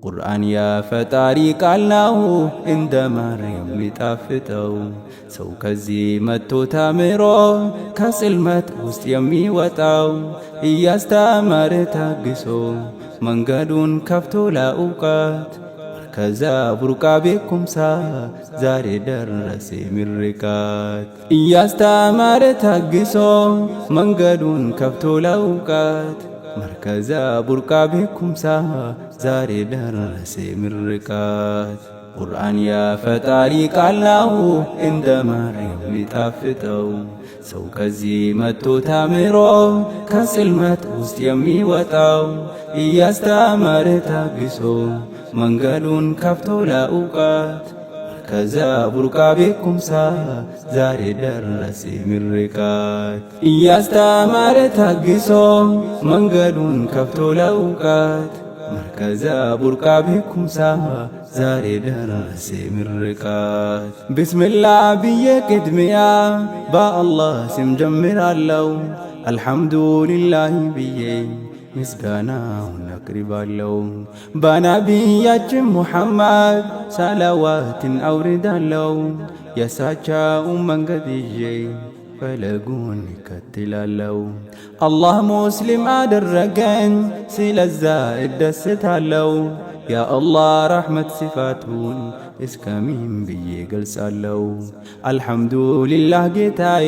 ቁርአን ያፈጣሪ ቃል ነው እንደ ማር የሚጣፍጠው። ሰው ከዚህ መጥቶ ተምሮ ከጽልመት ውስጥ የሚወጣው እያስተማረ ታግሶ መንገዱን ከፍቶ ለእውቀት ከዛ ቡርቃ ቤኩምሳ ዛሬ ደረሰ ምርቃት። እያስተማረ ታግሶ መንገዱን ከፍቶ ለእውቀት መርከዛ ቡርቃ ቤኩምሳ ዛሬ ደረሰ ምርቃት። ቁርአን ያፈጣሪ ቃል ነው እንደ ማር የሚጣፍጠው። ሰው ከዚህ መጥቶ ተምሮ ከጽልመት ውስጥ የሚወጣው እያስተማረ ታግሶ መንገዱን ከፍቶ ለእውቀት ከዛ ቡርቃ ቤኩምሳ ዛሬ ደረሰ ምርቃት። እያስተማረ ታግሶ መንገዱን ከፍቶ ለእውቀት መርከዛ ቡርቃ ቤኩምሳ ዛሬ ደረሰ ምርቃት። ቢስሚላህ ብዬ ቅድሚያ በአላህ ስም ጀምራለሁ። አልሐምዱሊላህ ብዬ ምስጋናውን አቅርባለሁ። በነቢያችን ሙሐመድ ሰላዋትን አውርዳለሁ። የሳቸውን መንገድ ይዤ ፈለጉን ይከተላለሁ። አላህ ሙስሊም አደረገኝ ስለዛ እደሰታለሁ። የአላህ ረሕመት ሲፋቱን እስከምን ብዬ ገልጻለሁ። አልሐምዱሊላህ ጌታዬ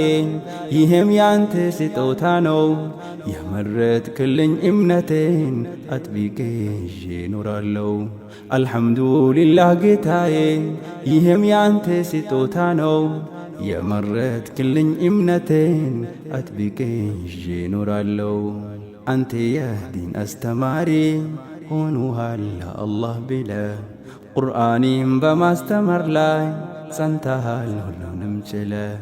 ይህም ያንተ ስጦታ ነው። የመረጥክልኝ እምነቴን አጥብቄ ይዤ እኖራለሁ። አልሐምዱሊላህ ጌታዬ ይህም ያንተ ስጦታ ነው። የመረጥክልኝ እምነቴን አጥብቄ ይዤ እኖራለሁ። አንተ የዲን አስተማሪ ሆኖሃል አላህ ብለህ ቁርአኔን በማስተማር ላይ ጸንተሃል ሁሉንም ችለህ።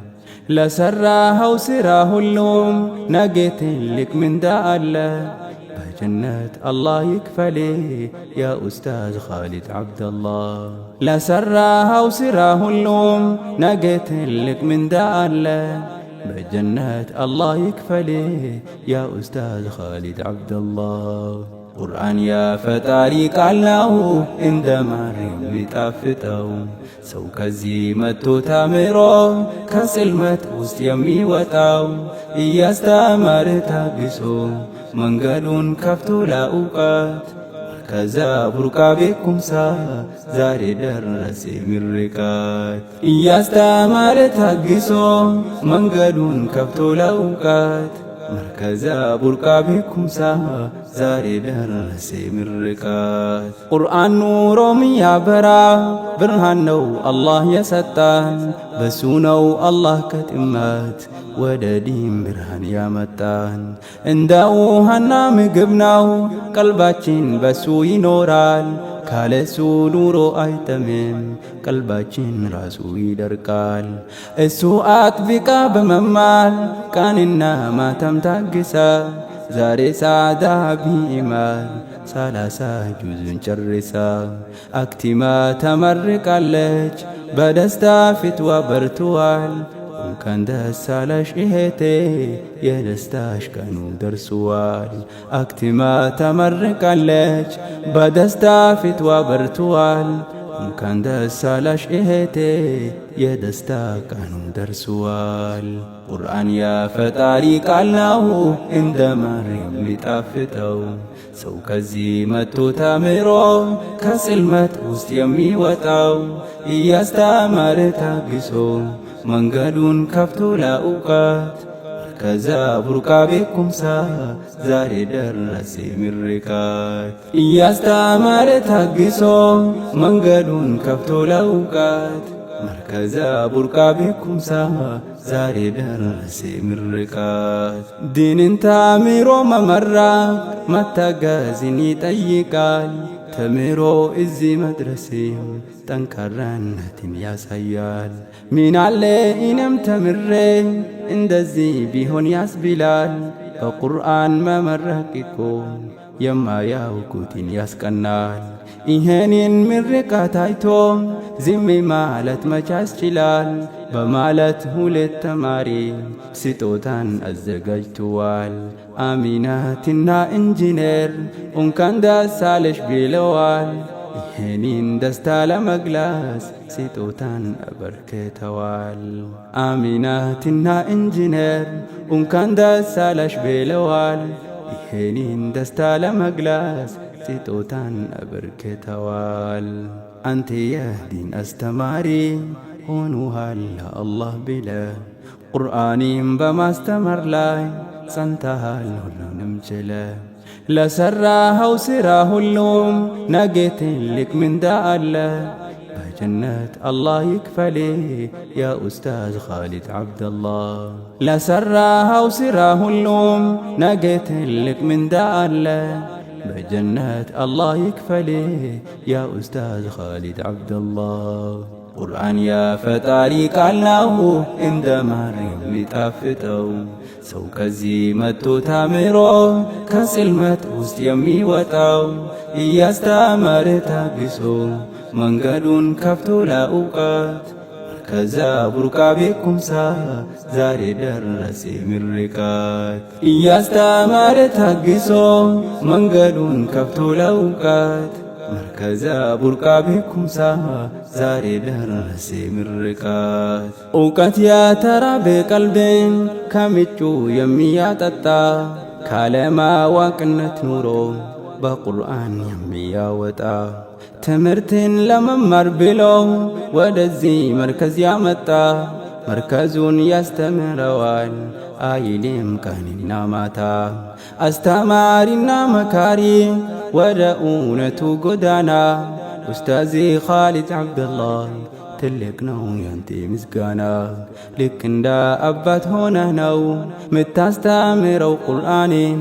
ለሠራኸው ሥራ ሁሉም ነገ ትልቅ ምንዳ አለ። በጀነት አላህ ይክፈል ያ ኡስታዝ ኻሊድ ዓብደላህ። ለሠራኸው ሥራ ሁሉም ነገ ትልቅ ምንዳ አለ። በጀነት አላህ ይክፈል ያ ኡስታዝ ኻሊድ ዓብደላህ። ቁርአን ያፈጣሪ ቃል ነው እንደ ማር የሚጣፍጠው። ሰው ከዚህ መጥቶ ተምሮ ከጽልመት ውስጥ የሚወጣው እያስተማረ ታግሶ መንገዱን ከፍቶ ለእውቀት ከዛ ቡርቃ ቤኩምሳ ዛሬ ደረሰ ምርቃት። እያስተማረ ታግሶ መንገዱን ከፍቶ ለእውቀት መርከዛ ቡርቃ ቤኩምሳ ዛሬ ደረሰ ምርቃት። ቁርአን ኑሮም ያበራ ብርሃን ነው አላህ የሰጣን። በሱ ነው አላህ ከጥመት ወደ ዲን ብርሃን ያመጣን። እንደ ውሃና ምግብ ነው ቀልባችን በሱ ይኖራል። ካለሱ ኑሮ አይጠምም ቀልባችን ራሱ ይደርቃል። እሱ አጥብቃ በመማር ቀንና ማታም ታግሳ ዛሬ ሳዳ ቢኢማን 30 ጁዝን ጨርሳ አክቲማ ተመርቃለች። በደስታ ፊትዋ በርትዋል። እንኳን ደስ አለሽ እህቴ የደስታሽ ቀኑ ደርሷል። አክቲማ ተመርቃለች። በደስታ ፊትዋ በርትዋል። እንኳን ደስ አለሽ እህቴ የደስታ ቀኑ ደርሷል። ቁርአን ያፈጣሪ ቃል ነው እንደ ማር የሚጣፍጠው። ሰው ከዚህ መጥቶ ተምሮ ከጽልመት ውስጥ የሚወጣው እያስተማረ ታግሶ መንገዱን ከፍቶ ለእውቀት ከዛ ቡርቃ ቤኩምሳ ዛሬ ደረሰ ምርቃት። እያስተማረ ታግሶ መንገዱን ከፍቶ ለእውቀት መርከዛ ቡርቃ ቤኩምሳ ዛሬ ደረሰ ምርቃት። ዲንን ተምሮ መመራት መታገዝን ይጠይቃል። ተምሮ እዚህ መድረሴም ጠንካራነትን ያሳያል። ሚናለ እኔም ተምሬ እንደዚህ ቢሆን ያስብላል። በቁርአን መመረቅ እኮ የማያውቁትን ያስቀናል። ይሄንን ምርቃት አይቶ ዝም ማለት መች ያስችላል? በማለት ሁለት ተማሪ ስጦታን አዘጋጅተዋል። አሚናትና ኢንጂነር እንኳን ደስ አለሽ ብለዋል። ይህንን ደስታ ለመግለጽ ስጦታን አበርክተዋል። አሚናትና ኢንጂነር እንኳን ደስ አለሽ ብለዋል። ይህንን ደስታ ለመግለጽ ስጦታን አበርክተዋል። አንተ የዲን አስተማሪ ሆኖሃል አላህ ብለህ ቁርአንን በማስተማር ላይ ጸንተሃል ሁሉንም ችለህ። ለሠራኸው ሥራ ሁሉም ነገ ትልቅ ምንዳ አለ። በጀነት አላህ ይክፈልህ ያ ኡስታዝ ኻሊድ ዓብደላህ። ለሠራኸው ሥራ ሁሉም ነገ ትልቅ ምንዳ አለ። በጀነት አላህ ይክፈልህ ያ ኡስታዝ ኻሊድ ዓብደላህ። ቁርአን የፈጣሪ ቃል ነው እንደ ማር የሚጣፍጠው። ሰው ከዚህ መጥቶ ተምሮ ከጽልመት ውስጥ የሚወጣው እያስተማረ ታግሶ መንገዱን ከፍቶ ለእውቀት ከዛ ቡርቃ ቤኩምሳ ዛሬ ደረሰ ምርቃት። እያስተማረ ታግሶ መንገዱን ከፍቶ ለእውቀት መርከዛ ቡርቃ ቤኩምሳ ዛሬ ደረሰ ምርቃት። እውቀት ያተራበ ቀልብን ከምንጩ የሚያጠጣ ካለማወቅነት ኑሮ በቁርአን የሚያወጣ ትምህርትን ለመማር ብሎ ወደዚህ መርከዝ ያመጣ መርከዙን ያስተምረዋል አይልም ቀንና ማታ። አስተማሪና መካሪ ወደ እውነቱ ጎዳና ኡስታዝ ኻሊድ ዓብደላህ ትልቅ ነው ያንተ ምስጋና። ልክ እንደ አባት ሆነህ ነው ምታስተምረው ቁርአንን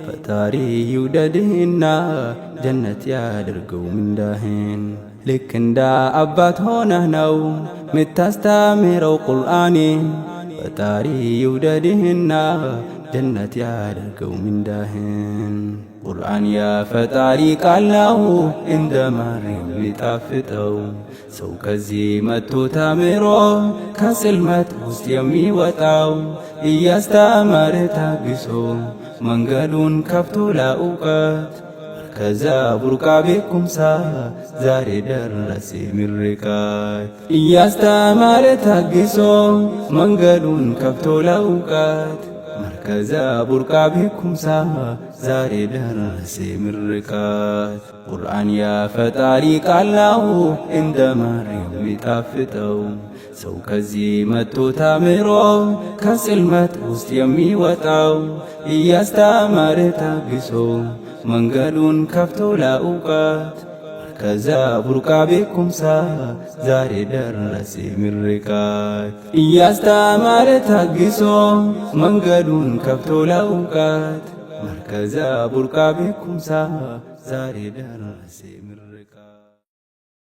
ፈጣሪ ይውደድህና ጀነት ያድርገው ምንዳህን። ልክ እንደ አባት ሆነህ ነው ምታስተምረው ቁርአንን ፈጣሪ ይውደድህና ጀነት ያድርገው ምንዳህን። ቁርአን የፈጣሪ ቃል ነው እንደ ማር የሚጣፍጠው። ሰው ከዚህ መጥቶ ተምሮ ከጽልመት ውስጥ የሚወጣው እያስተማረ ታግሶ መንገዱን ከፍቶ ለእውቀት ከዛ ቡርቃ ቤኩምሳ ዛሬ ደረሰ ምርቃት። እያስተማረ ታግሶ መንገዱን ከፍቶ ለእውቀት መርከዛ ቡርቃ ቤኩምሳ ዛሬ ደረሰ ምርቃት። ቁርአን የፈጣሪ ቃል ነው እንደ ማር የሚጣፍጠው። ሰው ከዚህ መጥቶ ተምሮ ከጽልመት ውስጥ የሚወጣው እያስተማረ ታግሶ መንገዱን ከፍቶ ለእውቀት ከዛ ቡርቃ ቤኩምሳ ዛሬ ደረሰ ምርቃት። እያስተማረ ታግሶ መንገዱን ከፍቶ ለእውቀት መርከዛ ቡርቃ ቤኩምሳ ዛሬ ደረሰ ምርቃት።